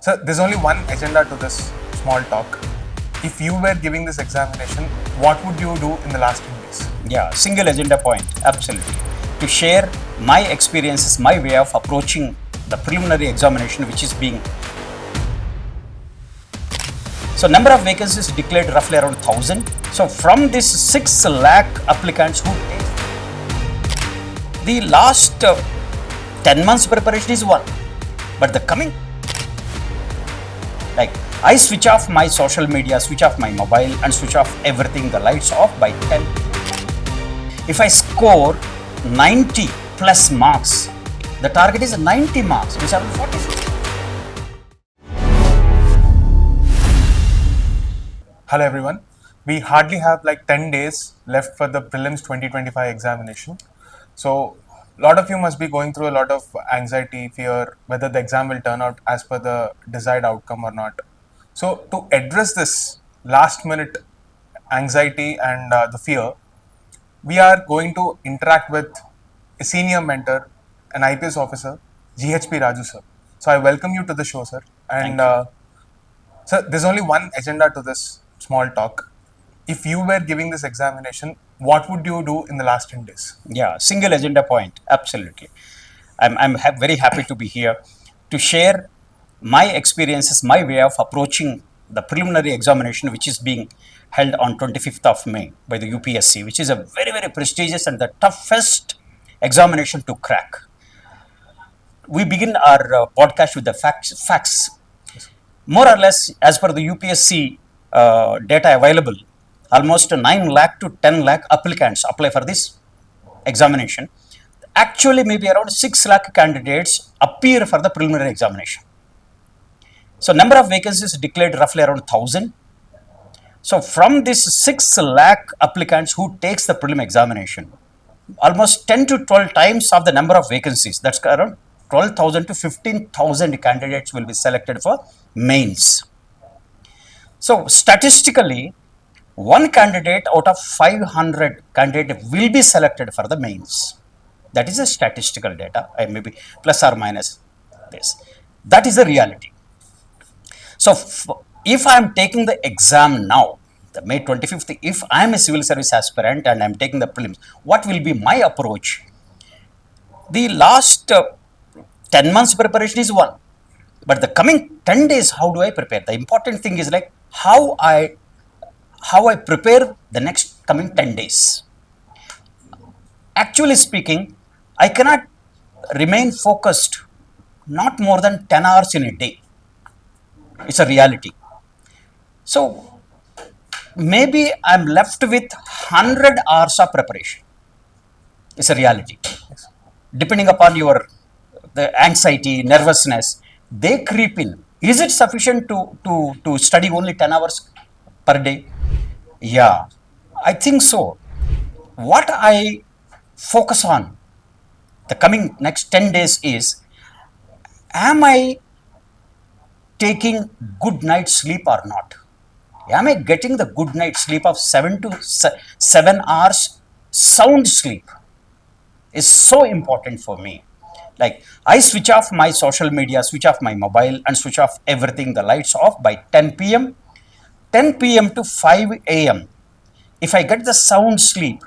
So there's only one agenda to this small talk. If you were giving this examination, what would you do in the last 10 days? Yeah, single agenda point, absolutely. To share my experiences, my way of approaching the preliminary examination which is being. So number of vacancies declared roughly around 1,000. So from this 6 lakh applicants who take the last 10 months preparation is one. But the coming, like I switch off my social media, switch off my mobile and switch off everything, the lights off by 10. If I score 90 plus marks, the target is 90 marks, which are 46. Hello everyone. We hardly have like 10 days left for the prelims 2025 examination. So a lot of you must be going through a lot of anxiety, fear, whether the exam will turn out as per the desired outcome or not. So to address this last minute anxiety and the fear, we are going to interact with a senior mentor, an IPS officer, GHP Raju sir. So I welcome you to the show, sir. And sir, there's only one agenda to this small talk. If you were giving this examination, what would you do in the last 10 days? Yeah, single agenda point, absolutely. I'm very happy to be here to share my experiences, my way of approaching the preliminary examination which is being held on 25th of May by the UPSC, which is a very, very prestigious and the toughest examination to crack. We begin our podcast with the facts. More or less, as per the UPSC data available, almost 9 lakh to 10 lakh applicants apply for this examination. Actually, maybe around 6 lakh candidates appear for the preliminary examination. So, number of vacancies declared roughly around 1,000. So, from this 6 lakh applicants who takes the prelim examination, almost 10 to 12 times of the number of vacancies, that's around 12,000 to 15,000 candidates will be selected for mains. So, statistically, one candidate out of 500 candidates will be selected for the mains. That is a statistical data, maybe plus or minus this. That is the reality. So, if I am taking the exam now, the May 25th, if I am a civil service aspirant and I am taking the prelims, what will be my approach? The last 10 months preparation is one. But the coming 10 days, how do I prepare? The important thing is like how I prepare the next coming 10 days. Actually speaking, I cannot remain focused not more than 10 hours in a day. It's a reality. So maybe I'm left with 100 hours of preparation. It's a reality. Depending upon the anxiety, nervousness, they creep in. Is it sufficient to study only 10 hours per day? Yeah, I think so. What I focus on the coming next 10 days is, am I taking good night sleep or not? Am I getting the good night sleep of 7 hours sound sleep? Is so important for me. Like I switch off my social media, switch off my mobile and switch off everything, the lights off by 10 p.m. 10 p.m. to 5 a.m. If I get the sound sleep,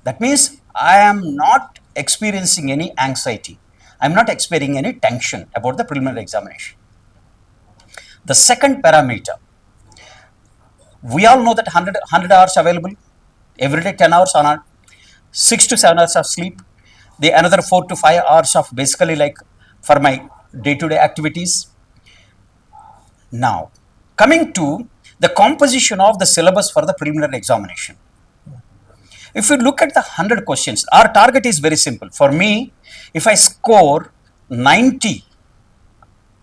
that means I am not experiencing any anxiety. I am not experiencing any tension about the preliminary examination. The second parameter, we all know that 100 hours available, every day 10 hours on our 6 to 7 hours of sleep, the another 4 to 5 hours of basically like for my day-to-day activities. Now, coming to the composition of the syllabus for the preliminary examination. If you look at the 100 questions, our target is very simple. For me, if I score 90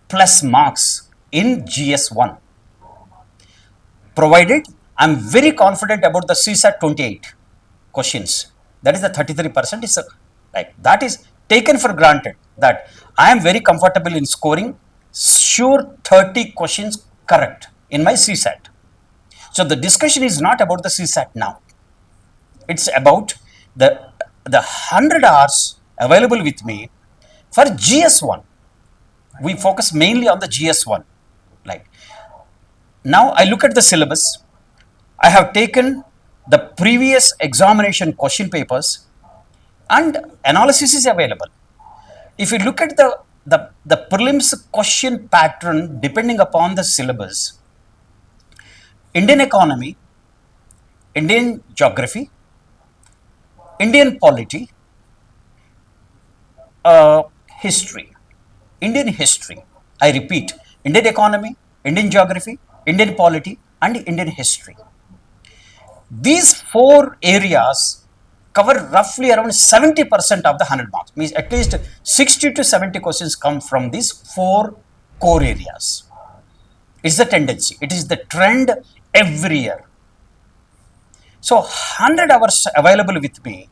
plus marks in GS1, provided I'm very confident about the CSAT 28 questions, that is the 33%, is like that is taken for granted that I am very comfortable in scoring sure 30 questions correct in my CSAT. So the discussion is not about the CSAT now. It's about the 100 hours available with me for GS1. We focus mainly on the GS1. Like, now I look at the syllabus. I have taken the previous examination question papers and analysis is available. If you look at the prelims question pattern depending upon the syllabus, Indian economy, Indian geography, Indian polity, history, Indian history. I repeat, Indian economy, Indian geography, Indian polity, and Indian history. These four areas cover roughly around 70% of the 100 marks. Means at least 60 to 70 questions come from these four core areas. It's the tendency. It is the trend every year. So 100 hours available with me.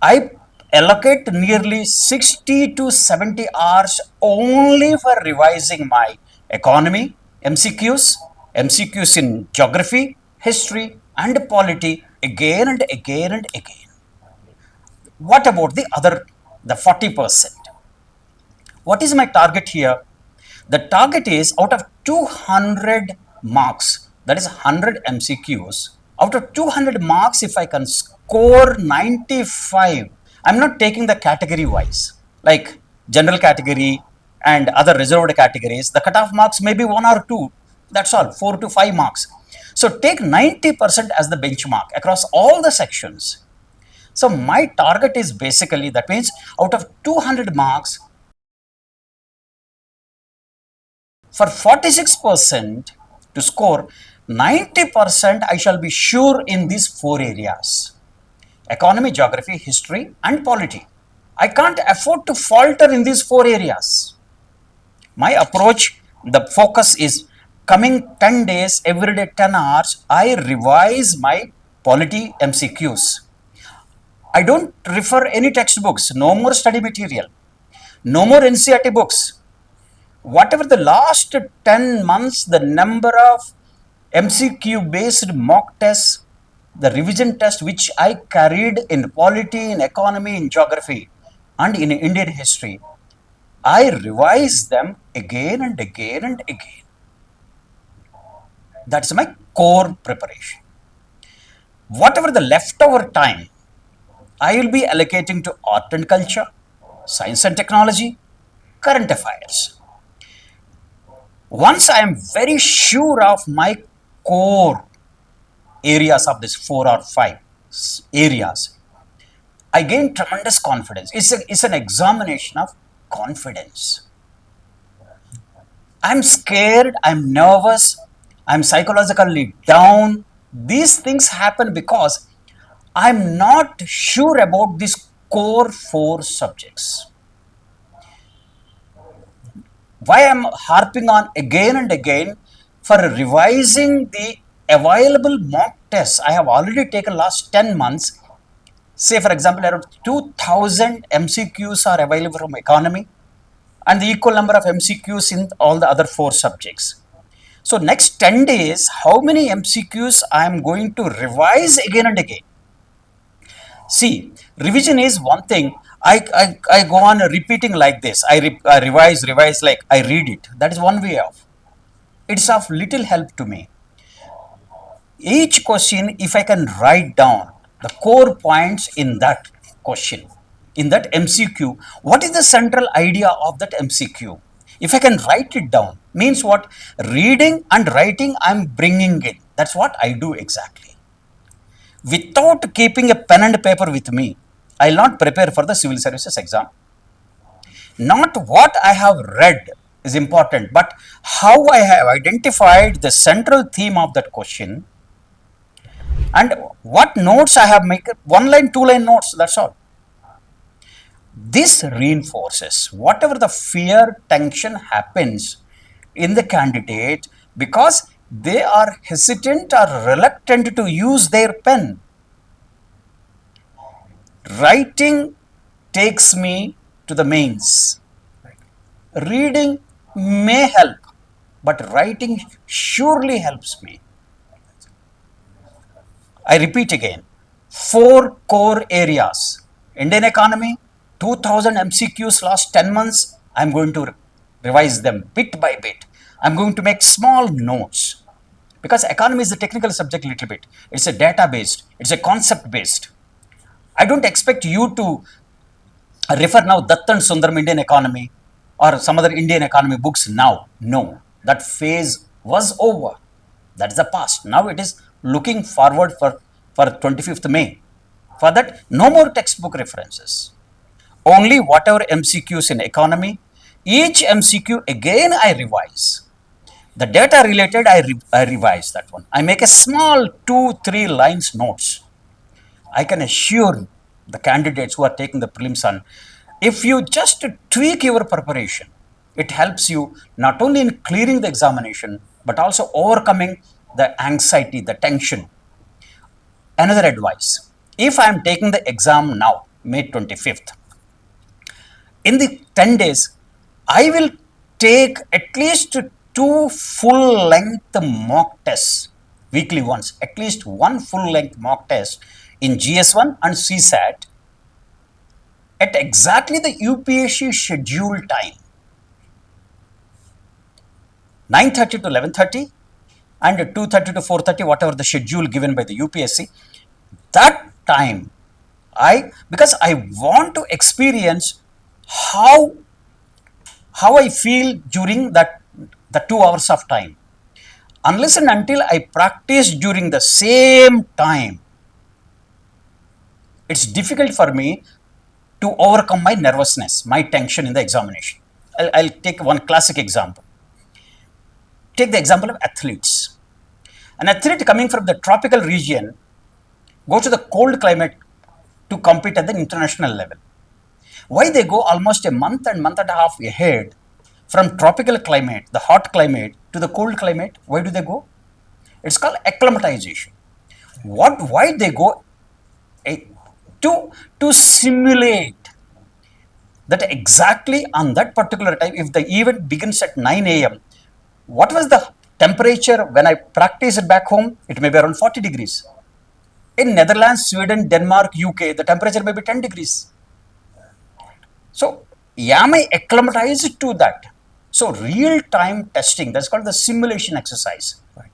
I allocate nearly 60 to 70 hours only for revising my economy, MCQs in geography, history, and polity again and again and again. What about the 40%? What is my target here? The target is out of 200 marks, that is 100 MCQs. Out of 200 marks, if I can score 95, I'm not taking the category wise, like general category and other reserved categories. The cutoff marks may be 1 or 2. That's all, 4 to 5 marks. So take 90% as the benchmark across all the sections. So my target is basically, that means out of 200 marks, for 46% to score 90%, I shall be sure in these four areas: economy, geography, history, and polity. I can't afford to falter in these four areas. My approach, the focus is coming 10 days, every day 10 hours, I revise my polity MCQs. I don't refer any textbooks, no more study material, no more NCERT books. Whatever the last 10 months, the number of MCQ based mock tests, the revision test which I carried in polity, in economy, in geography, and in Indian history, I revise them again and again and again. That's my core preparation. Whatever the leftover time, I will be allocating to art and culture, science and technology, current affairs. Once I am very sure of my core areas of this 4 or 5 areas, I gain tremendous confidence. It's an examination of confidence. I'm scared, I'm nervous, I'm psychologically down. These things happen because I'm not sure about these core 4 subjects. Why I'm harping on again and again for revising the available mock tests I have already taken last 10 months. Say for example, around 2000 MCQs are available from economy and the equal number of MCQs in all the other 4 subjects. So next 10 days, how many MCQs I am going to revise again and again? See, revision is one thing. I go on repeating like this. I revise, like I read it. That is one way of. It's of little help to me. Each question, if I can write down the core points in that question, in that MCQ, what is the central idea of that MCQ? If I can write it down, means what? Reading and writing I'm bringing in. That's what I do exactly. Without keeping a pen and paper with me, I'll not prepare for the civil services exam. Not what I have read is important, but how I have identified the central theme of that question and what notes I have made. 1 line, 2 line notes, that's all. This reinforces whatever the fear, tension happens in the candidate because they are hesitant or reluctant to use their pen. Writing takes me to the mains. Reading may help, but writing surely helps me. I repeat again, 4 core areas. Indian economy, 2000 MCQs last 10 months, I'm going to revise them bit by bit. I'm going to make small notes because economy is a technical subject a little bit. It's a data based, it's a concept based. I don't expect you to refer now Datt and Sundaram Indian economy or some other Indian economy books now. No, that phase was over. That's the past. Now it is looking forward for 25th May. For that, no more textbook references. Only whatever MCQs in economy. Each MCQ again I revise. The data related, I revise that one. I make a small 2-3 lines notes. I can assure the candidates who are taking the prelims on, if you just tweak your preparation, it helps you not only in clearing the examination, but also overcoming the anxiety, the tension. Another advice, if I am taking the exam now, May 25th, in the 10 days, I will take at least 2 full-length mock tests weekly once, at least 1 full-length mock test in GS1 and CSAT at exactly the UPSC schedule time, 9:30 to 11:30 and 2:30 to 4:30, whatever the schedule given by the UPSC. That time, because I want to experience how I feel during the 2 hours of time. Unless and until I practice during the same time, it's difficult for me to overcome my nervousness, my tension in the examination. I'll take one classic example. Take the example of athletes. An athlete coming from the tropical region goes to the cold climate to compete at the international level. Why they go almost a month and month and a half ahead from tropical climate, the hot climate, to the cold climate? Why do they go? It's called acclimatization. Why they go? To simulate that exactly on that particular time, if the event begins at 9 a.m., what was the temperature when I practice it back home? It may be around 40 degrees. In Netherlands, Sweden, Denmark, UK, the temperature may be 10 degrees. So, am I acclimatized to that? So, real-time testing, that's called the simulation exercise. Right.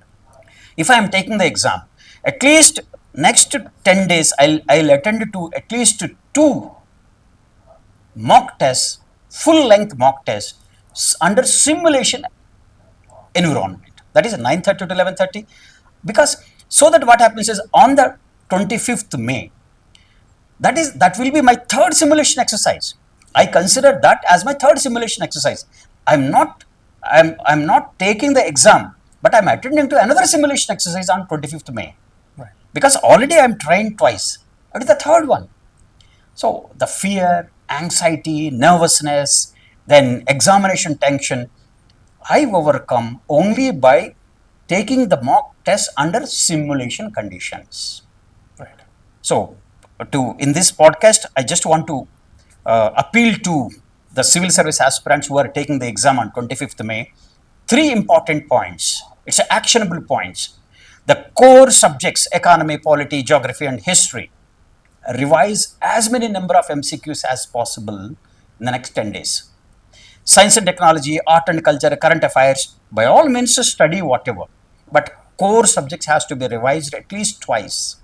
If I am taking the exam, at least next 10 days, I'll attend to at least 2 mock tests, full-length mock tests under simulation environment. That is 9:30 to 11:30. Because so that what happens is on the 25th May, that will be my third simulation exercise. I consider that as my third simulation exercise. I'm not taking the exam, but I'm attending to another simulation exercise on 25th May. Right. Because already I'm trained twice. That is the third one. So the fear, anxiety, nervousness, then examination tension, I overcome only by taking the mock test under simulation conditions. Right. So, in this podcast, I just want to appeal to the civil service aspirants who are taking the exam on 25th May. 3 important points. It's actionable points. The core subjects, economy, polity, geography, and history. Revise as many number of MCQs as possible in the next 10 days. Science and technology, art and culture, current affairs, by all means study whatever. But core subjects has to be revised at least twice.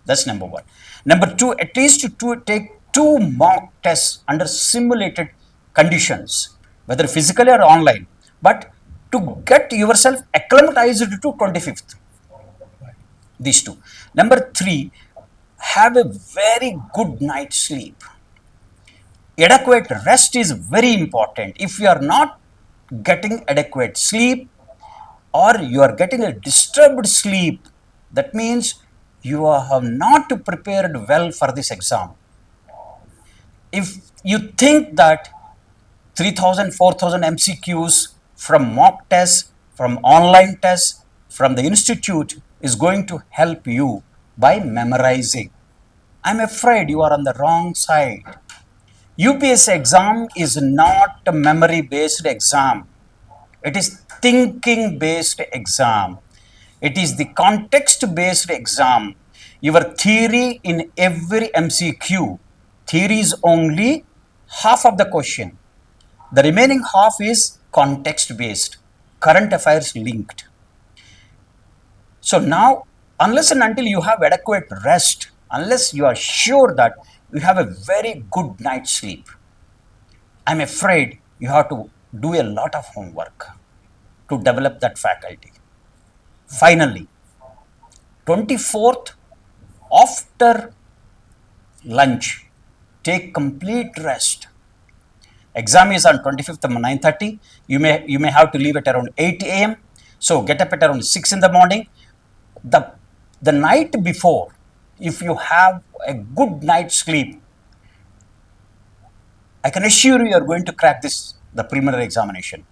That's number 1. Number 2, at least take 2 mock tests under simulated conditions, whether physically or online, but to get yourself acclimatized to 25th. These 2. Number 3, have a very good night's sleep. Adequate rest is very important. If you are not getting adequate sleep or you are getting a disturbed sleep, that means you have not prepared well for this exam. If you think that 3,000, 4,000 MCQs from mock tests, from online tests, from the institute is going to help you by memorizing, I'm afraid you are on the wrong side. UPSC exam is not a memory-based exam. It is thinking-based exam. It is the context-based exam. Your theory in every MCQ, theory is only half of the question. The remaining half is context-based. current affairs linked. So now, unless and until you have adequate rest, unless you are sure that you have a very good night's sleep, I'm afraid you have to do a lot of homework to develop that faculty. Finally, 24th, after lunch, take complete rest. Exam is on 25th 9:30. You may have to leave at around 8 a.m. So get up at around 6 in the morning. The night before, if you have a good night's sleep, I can assure you are going to crack the preliminary examination.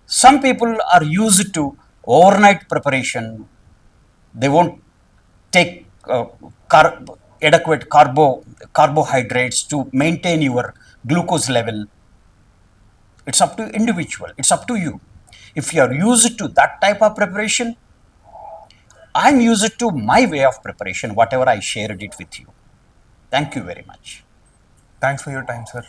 Some people are used to overnight preparation. They won't take adequate carbohydrates to maintain your glucose level. It's up to individual. It's up to you. If you are used to that type of preparation, I'm used to my way of preparation, whatever I shared it with you. Thank you very much. Thanks for your time, sir.